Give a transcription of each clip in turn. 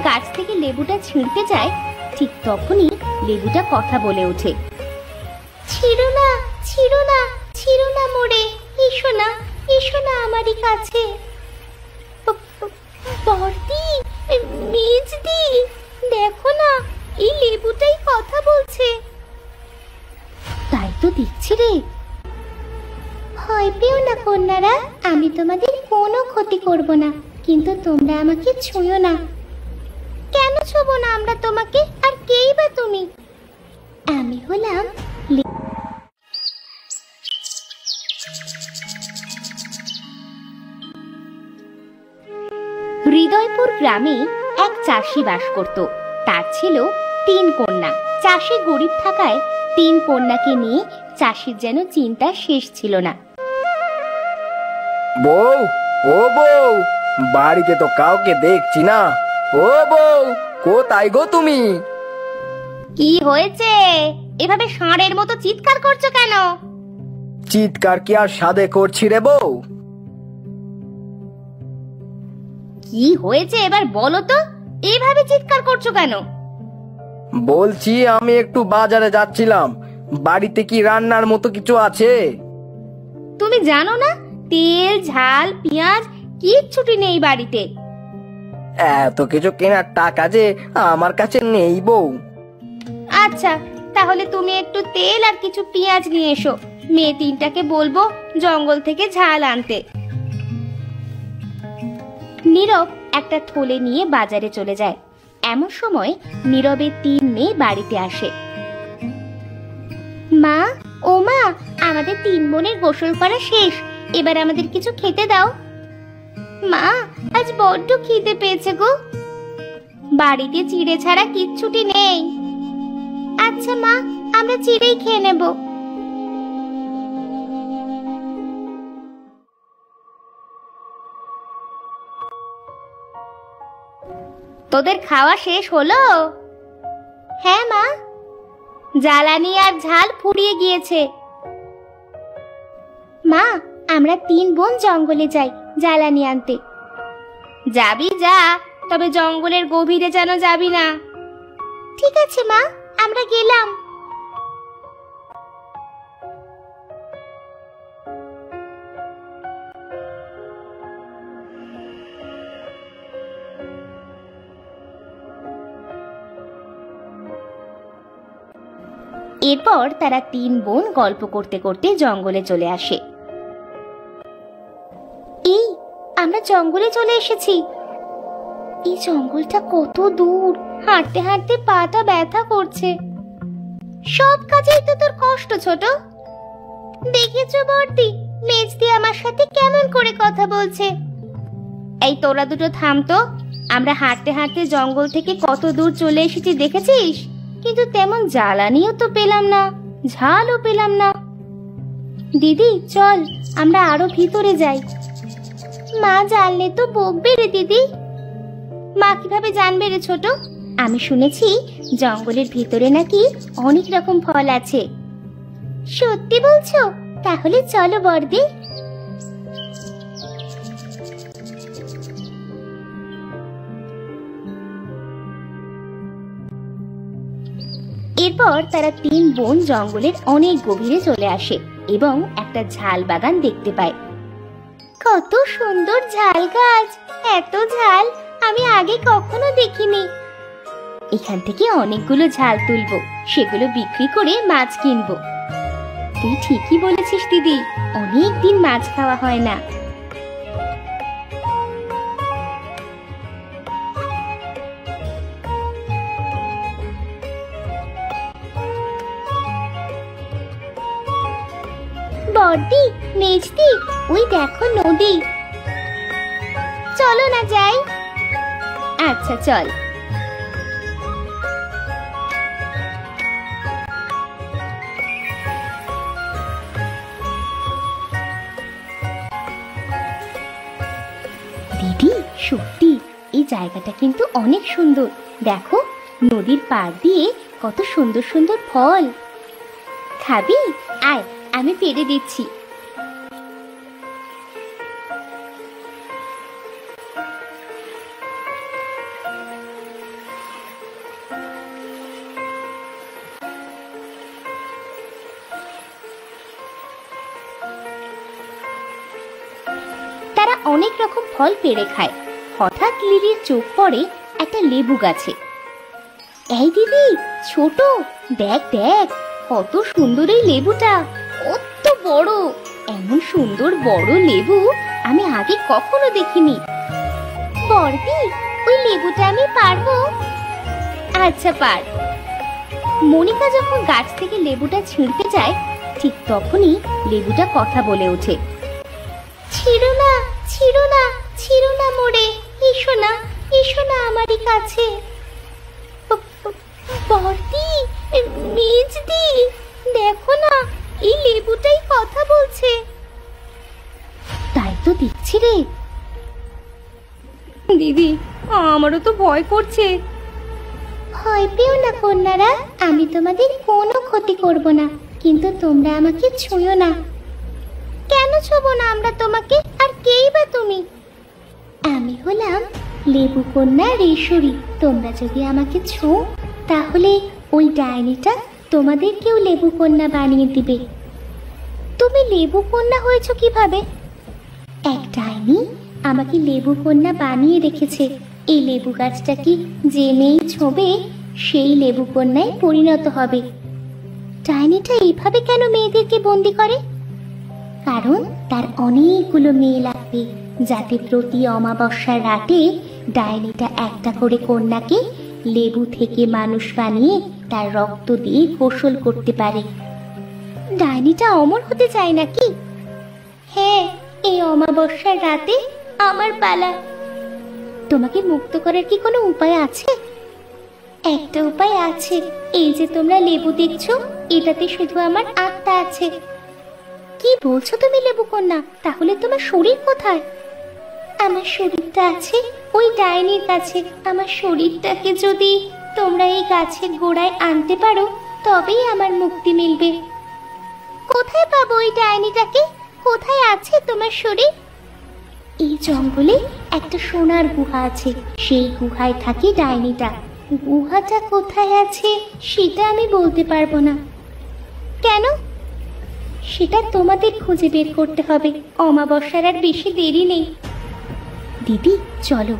গাছ থেকে লেবুটা ছিঁড়তে যায়, ঠিক তখনই লেবুটা কথা বলে ওঠে। ছিঁড়ো না, ছিঁড়ো না, ছিঁড়ো না মোড়ে, এসো না, এসো না আমারই কাছে। বর্দি, মেজদি, দেখো না, এই লেবুটাই কথা বলছে। তাই তো দেখছি রে। ভয় পেও না কন্যারা, আমি তোমাদের কোনো ক্ষতি করব না, কিন্তু তোমরা আমাকে ছুঁয়ো না। কেন ছোবো না আমরা তোমাকে? আর কেই বা তুমি? আমি হলাম হৃদয়পুর গ্রামে এক চাষি বাস করত। তার ছিল 3 কন্যা। চাষি গরিব থাকায় 3 কন্যাকে নিয়ে চাষির যেন চিন্তা শেষ ছিল না। বউ, ও বউ, বাড়িতে তো কাউকে দেখছি না। ও বউ, কোথায় গো তুমি? কি হয়েছে? এভাবে ষাঁড়ের মতো চিৎকার করছো কেন? চিৎকার কি আর সাধে করছি রে বউ? কি হয়েছে এবার বলো তো, এভাবে চিৎকার করছো কেন? বলছি আমি একটু বাজারে যাচ্ছিলাম, বাড়িতে কি রান্নার মতো কিছু আছে? তুমি জানো না, তেল, ঝাল, পেঁয়াজ কিচ্ছুটি নেই বাড়িতে। এত কিছু কেনার টাকা যে আমার কাছে নেই বউ। আচ্ছা, তাহলে তুমি একটু তেল আর কিছু পেঁয়াজ নিয়ে এসো। মেয়ে 3টাকে বলবো জঙ্গল থেকে ঝাল আনতে। নীরব একটা থলে নিয়ে বাজারে চলে যায়। এমন সময় নীরবের 3 মেয়ে বাড়িতে আসে। মা, ও মা, আমাদের 3 বোনের গোসল করা শেষ, এবার আমাদের কিছু খেতে দাও। মা, আজ বড্ড খিদে পেয়েছে গো। বাড়িতে চিড়ে ছাড়া কিচ্ছুটি নেই। আচ্ছা মা, আমরা চিড়েই খেয়ে নেব। তোদের খাওয়া শেষ হলো? হ্যাঁ মা, জ্বালানি আর ঝাল ফুরিয়ে গিয়েছে। মা, আমরা 3 বোন জঙ্গলে যাই জ্বালানি আনতে। যাবি যা, তবে জঙ্গলের গভীরে যেন যাবি না। ঠিক আছে মা, আমরা গেলাম। এরপর তারা 3 বোন গল্প করতে করতে জঙ্গলে চলে আসে। এই, আমরা জঙ্গলে চলে এসেছি। এই জঙ্গলটা কত দূর, হাঁটতে হাঁটতে পাটা ব্যথা করছে। সব কাজেই তো তোর কষ্ট ছোট। দেখেছো বর্দি, মেজদি আমার সাথে কেমন করে কথা বলছে। এই তোরা দুটো থাম তো। আমরা হাঁটতে হাঁটতে জঙ্গল থেকে কত দূর চলে এসেছি দেখেছিস? কিন্তু তেমন জ্বালানিও তো পেলাম না, ঝালও পেলাম না। দিদি চল, আমরা আরো ভিতরে যাই। মা জানলে তো বকবে রে দিদি। মা কিভাবে জানবে রে ছোট? আমি শুনেছি জঙ্গলের ভিতরে নাকি অনেক রকম ফল আছে। সত্যি বলছো? তাহলে চলো বর্দি। এরপর তারা 3 বোন জঙ্গলের অনেক গভীরে চলে আসে এবং একটা ঝাল বাগান দেখতে পায়। কত সুন্দর ঝাল গাছ, এত ঝাল আমি আগে কখনো দেখিনি। এখান থেকে অনেকগুলো ঝাল তুলবো, সেগুলো বিক্রি করে মাছ কিনবো। তুই ঠিকই বলেছিস দিদি, অনেক দিন মাছ খাওয়া হয় না। বর্দি, মেজদি, ওই দেখো নদী। চলো না যাই। আচ্ছা চল। দিদি সত্যি এই জায়গাটা কিন্তু অনেক সুন্দর। দেখো নদীর পাড় দিয়ে কত সুন্দর সুন্দর ফল। খাবি? আয়, আমি পেড়ে দিচ্ছি। অনেক রকম ফল পেড়ে খায়। হঠাৎ লিলির চোখ পড়ে একটা লেবু গাছে। এই দিদি, ছোট, দেখ দেখ কত সুন্দর এই লেবুটা, কত বড়! এমন সুন্দর বড় লেবু আমি আগে কখনো দেখিনি। বড়দি, ওই লেবুটা আমি পারবো? আচ্ছা, পার। মনিকা যখন গাছ থেকে লেবুটা ছিঁড়তে যায়, ঠিক তখনই লেবুটা কথা বলে ওঠে। ছিঁড়ো না, ছিঁড়ো না, ছিঁড়ো না মোড়ে, এসো না, এসো না আমারই কাছে। বড়দি, মেজদি, দেখো না, এই লেবুটাই কথা বলছে। তাই তো দেখছি রে। দিদি, আমারও তো ভয় করছে। ভয় পেও না কন্যারা, আমি তোমাদের কোনো ক্ষতি করব না, কিন্তু তোমরা আমাকে ছুঁয়ো না। কেন ছোবো না আমরা তোমাকে? আর কেই বা তুমি? আমি হলাম লেবু কন্যা রেশরি। তোমরা যদি আমাকে ছোঁও তাহলে ওই ডাইনিটা তোমাদেরকেও লেবু কন্যা বানিয়ে দিবে। তুমি লেবু কন্যা হয়েছো কিভাবে? এক ডাইনি আমাকে লেবু কন্যা বানিয়ে রেখেছে। এই লেবু গাছটা কি যে মেয়ে ছোঁবে সেই লেবু কন্যায় পরিণত হবে। ডাইনিটা এইভাবে কেন মেয়েদেরকে বন্দি করে? কারণ তার অনেকগুলো মেয়ে লাগবে, যাতে প্রতি অমাবস্যার রাতে ডাইনিটা একটা করে কন্যাকে লেবু থেকে মানুষ বানিয়ে তার রক্ত দিয়ে গোসল করতে পারে। ডাইনিটা অমর হতে চায় নাকি? হ্যাঁ, এই অমাবস্যার রাতে আমার পালা। তোমাকে মুক্ত করার কি কোনো উপায় আছে? একটা উপায় আছে। এই যে তোমরা লেবু দেখছো, এটাতে শুধু আমার আত্মা আছে। কি বলছো তুমি লেবু কন্যা? তাহলে তোমার শরীর কোথায়? আমার শরীরটা আছে ওই ডাইনির কাছে। আমার শরীরটাকে যদি তোমরা এই গাছের গোড়ায় আনতে পারো তবেই আমার মুক্তি মিলবে। কোথায় পাবো ওই ডাইনিটাকে? কোথায় আছে তোমার শরীর? এই জঙ্গলে একটা সোনার গুহা আছে, সেই গুহায় থাকে ডাইনিটা। গুহাটা কোথায় আছে সেটা আমি বলতে পারবো না। কেন? সেটা তোমাদের খুঁজে বের করতে হবে। অমাবস্যার আর বেশি দেরি নেই। দিদি, চলো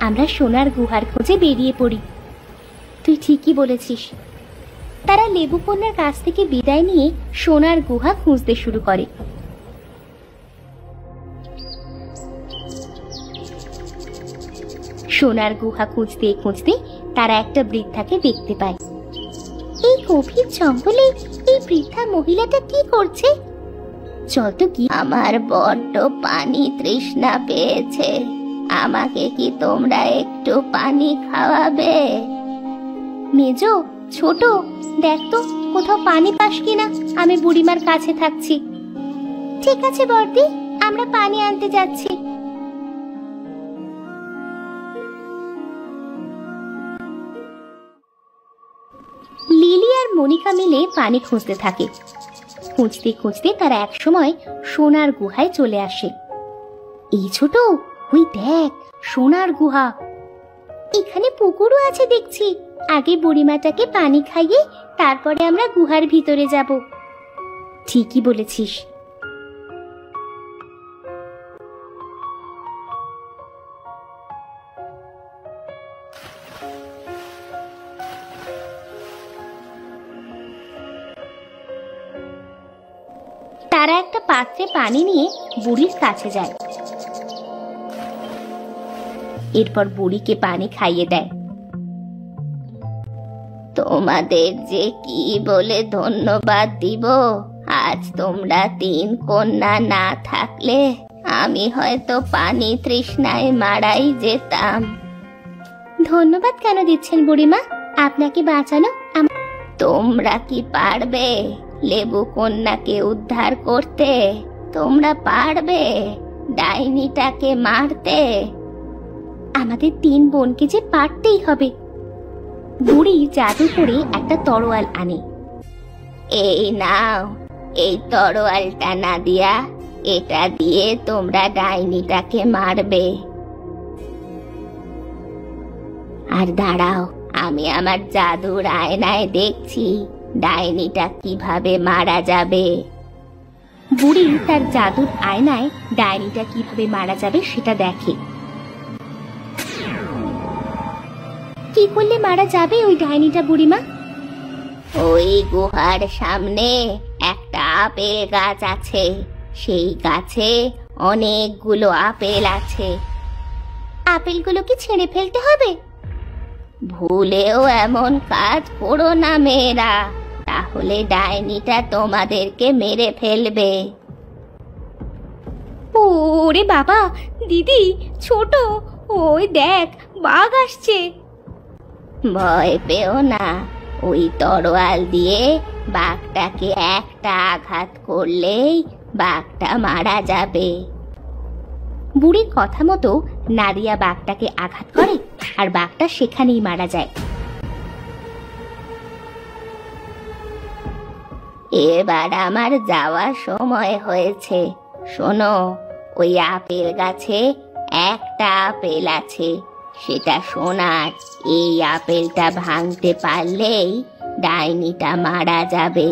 আমরা সোনার গুহার খোঁজে বেরিয়ে পড়ি। তুই ঠিকই বলেছিস। তারা লেবু কন্যার কাছ থেকে বিদায় নিয়ে সোনার গুহা খুঁজতে শুরু করে। সোনার গুহা খুঁজতে খুঁজতে তারা একটা বৃদ্ধাকে দেখতে পায়। এই গভীর জঙ্গলে এই বৃদ্ধা মহিলাটা কি করছে? চল তো কি। আমার বড্ড পানি তৃষ্ণা পেয়েছে, আমাকে কি তোমরা একটু পানি খাওয়াবে? মেজো, ছোট, দেখ তো কোথাও পানি পাস কিনা। আমি বুড়িমার কাছে থাকছি। ঠিক আছে বর্দি, আমরা পানি আনতে যাচ্ছি। লিলি আর মনিকা মিলে পানি খুঁজতে থাকে। খুঁজতে খুঁজতে তারা একসময় সোনার গুহায় চলে আসে। এই ছোট, ওই দেখ সোনার গুহা। এখানে পুকুরও আছে দেখছি। আগে বুড়িমাটাকে পানি খাইয়ে তারপরে আমরা গুহার ভিতরে যাব। ঠিকই বলেছিস। তারা একটা পাত্রে পানি নিয়ে বুড়ির কাছে যায়। এরপর বুড়িকে পানি খাইয়ে দেয়। তোমাদের যে কি বলে ধন্যবাদ দিব। আজ তোমরা 3 কন্যা না থাকলে আমি হয়তো পানি তৃষ্ণায় মারাই যেতাম। ধন্যবাদ কেন দিচ্ছেন বুড়িমা? আপনাকে বাঁচানো। তোমরা কি পারবে লেবু কন্যাকে উদ্ধার করতে? তোমরা পারবে ডাইনিটাকে মারতে? আমাদের 3 বোনকে যে পারতেই হবে। বুড়ি জাদু করে একটা তরোয়াল আনে। এই নাও, এই তরোয়ালটা না দিয়া এটা দিয়ে তোমরা ডাইনিটাকে মারবে। আর দাঁড়াও, আমি আমার জাদুর আয়নায় দেখছি ডাইনিটা কিভাবে মারা যাবে। বুড়ি তার জাদুর আয়নায় ডাইনিটা কিভাবে মারা যাবে সেটা দেখে। কি করলে মারা যাবে ওই ডাইনিটা বুড়িমা? ওই গুহার সামনে একটা আপেল গাছ আছে, সেই গাছে অনেকগুলো আপেল আছে। আপেলগুলো কি ছিঁড়ে ফেলতে হবে? ভুলেও এমন কাজ করো না মেয়েরা, তাহলে ডাইনিটা তোমাদেরকে মেরে ফেলবে। ওরে বাবা, দিদি ছোট, ওই দেখ বাঘ আসছে। ভয় পেও না, ওই তরোয়াল দিয়ে বাঘটাকে একটা আঘাত করলেই বাঘটা মারা যাবে। বুড়ির কথা মতো নাদিয়া বাঘটাকে আঘাত করে আর বাঘটা সেখানেই মারা যায়। এবার আমার যাওয়ার সময় হয়েছে। শোনো, ওই আপেল গাছে একটা আপেল আছে, সেটা সোনার। এই আপেলটা ভাঙতে পারলেই ডাইনিটা মারা যাবে।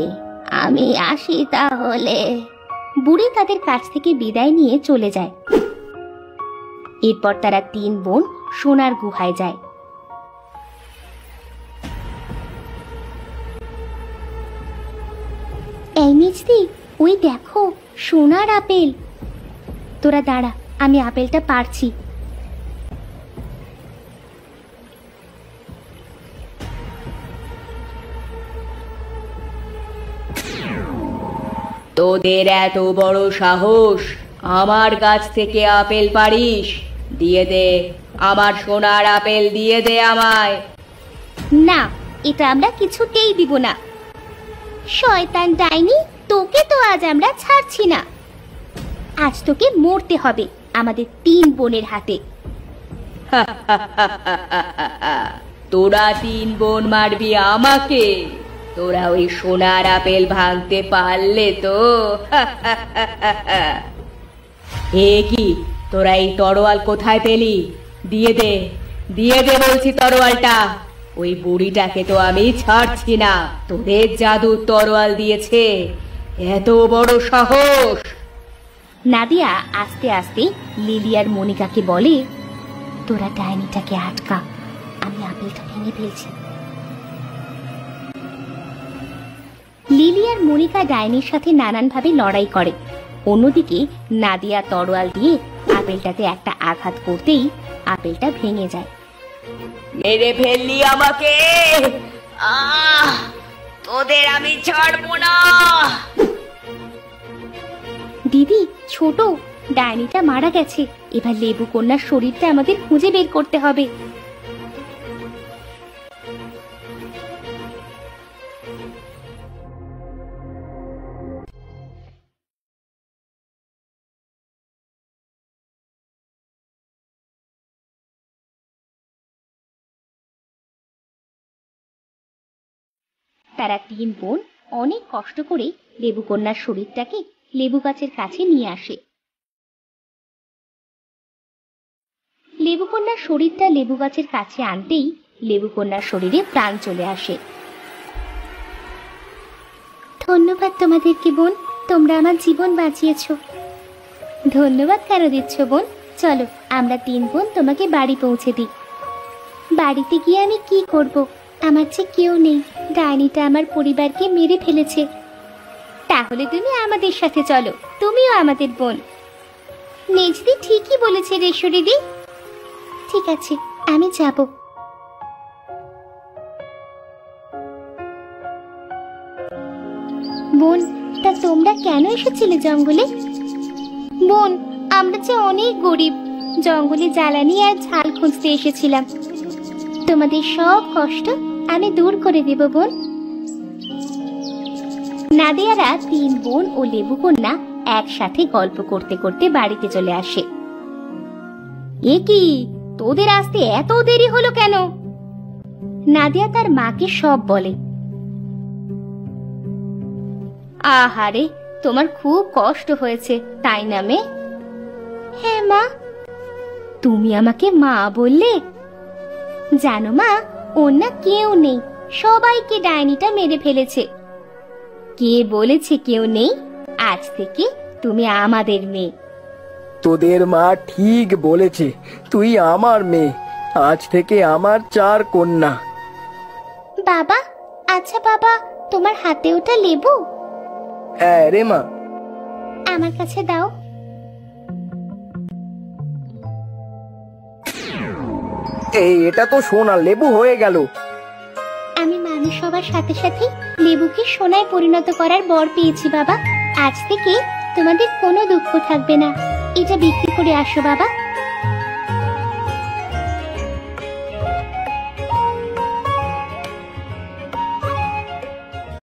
আমি আসি তাহলে। বুড়ি তাদের কাছ থেকে বিদায় নিয়ে চলে যায়। এরপর তারা 3 বোন সোনার গুহায় যায়। এই মিষ্টি, ওই দেখো সোনার আপেল। তোরা দাঁড়া, আমি আপেলটা পারছি। তোদের এত বড় সাহস, আমার গাছ থেকে আপেল পারিস? দিয়ে দে, আমার সোনার আপেল দিয়ে দে আমায়। না, এটা আমরা কিছুতেই দিব না। শয়তান ডাইনি, তোকে তো আজ আমরা ছাড়ছি না। আজ তোকে মরতে হবে আমাদের 3 বোনের হাতে। তোরা 3 বোন মারবি আমাকে? তোরা ওই সোনার আপেল ভাঙতে পারলে তো? এ কি, তোরা এই তরোয়াল কোথায় পেলি? দিয়ে দে, দিয়ে দে বলছি তরোয়ালটা। ওই বুড়িটাকে তো আমি ছাড়ছি না। তোদের জাদুর তরোয়াল দিয়েছে, এত বড় সাহস! নাদিয়া আস্তে আস্তে লিলি আর মনিকাকে বলে, তোরা ডাইনিটাকে আটকা, আমি আপেলটা ভেঙে ফেলছি। লিলি আর মনিকা ডাইনির সাথে নানানভাবে লড়াই করে। অন্যদিকে নাদিয়া তরোয়াল দিয়ে আপেলটাতে একটা আঘাত করতেই আপেলটা ভেঙে যায়। মেরে ফেললি আমাকে! তোদের আমি ছাড়বো না। দিদি ছোট, ডাইনিটা মারা গেছে। এবার লেবু কন্যার শরীরটা আমাদের খুঁজে বের করতে হবে। তারা 3 বোন অনেক কষ্ট করে লেবু কন্যার শরীরটাকে লেবু গাছের কাছে নিয়ে আসে। লেবু কন্যার শরীরটা লেবু গাছের কাছে আনতেই লেবু কন্যার শরীরে প্রাণ চলে আসে। ধন্যবাদ তোমাদেরকে বোন, তোমরা আমার জীবন বাঁচিয়েছ। ধন্যবাদ কেন দিচ্ছ বোন? চলো আমরা 3 বোন তোমাকে বাড়ি পৌঁছে দিই। বাড়িতে গিয়ে আমি কি করব? আমার যে কেউ নেই, ডাইনিটা আমার পরিবারকে মেরে ফেলেছে। তাহলে তুমি আমাদের সাথে চলো, তুমিও আমাদের বোন। নেজদি ঠিকই বলেছে রেশরিদি। ঠিক আছে, আমি যাব। বোন, তা তোমরা কেন এসেছিলে জঙ্গলে? বোন, আমরা যে অনেক গরিব, জঙ্গলে জ্বালানি আর ঝাল খুঁজতে এসেছিলাম। তোমাদের সব কষ্ট আমি দূর করে দেব বোন। নাদিয়ারা 3 বোন ও লেবু কন্যা একসাথে গল্প করতে করতে বাড়িতে চলে আসে। এ কি, তোদের আসতে এত দেরি হলো কেন? নাদিয়া তার মাকে সব বলে। আহারে, তোমার খুব কষ্ট হয়েছে তাই না মেয়ে? হ্যাঁ মা। তুমি আমাকে মা বললে? জানো মা, ওর না কেউ নেই, সবাইকে ডাইনিটা মেরে ফেলেছে। কে বলেছে কেউ নেই? আজ থেকে তুমি আমাদের মেয়ে। তোদের মা ঠিক বলেছে, তুই আমার মেয়ে। আজ থেকে আমার 4 কন্যা। বাবা, আচ্ছা বাবা, তোমার হাতে ওটা লেবু? হ্যাঁ রে মা। আমার কাছে দাও। এটা তো সোনার লেবু হয়ে গেল। আমি মানুষ হবার সাথে সাথে লেবুকে সোনায় পরিণত করার বর পেয়েছি বাবা। আজ থেকে তোমাদের কোনো দুঃখ থাকবে না। এটা বিক্রি করে আসো বাবা।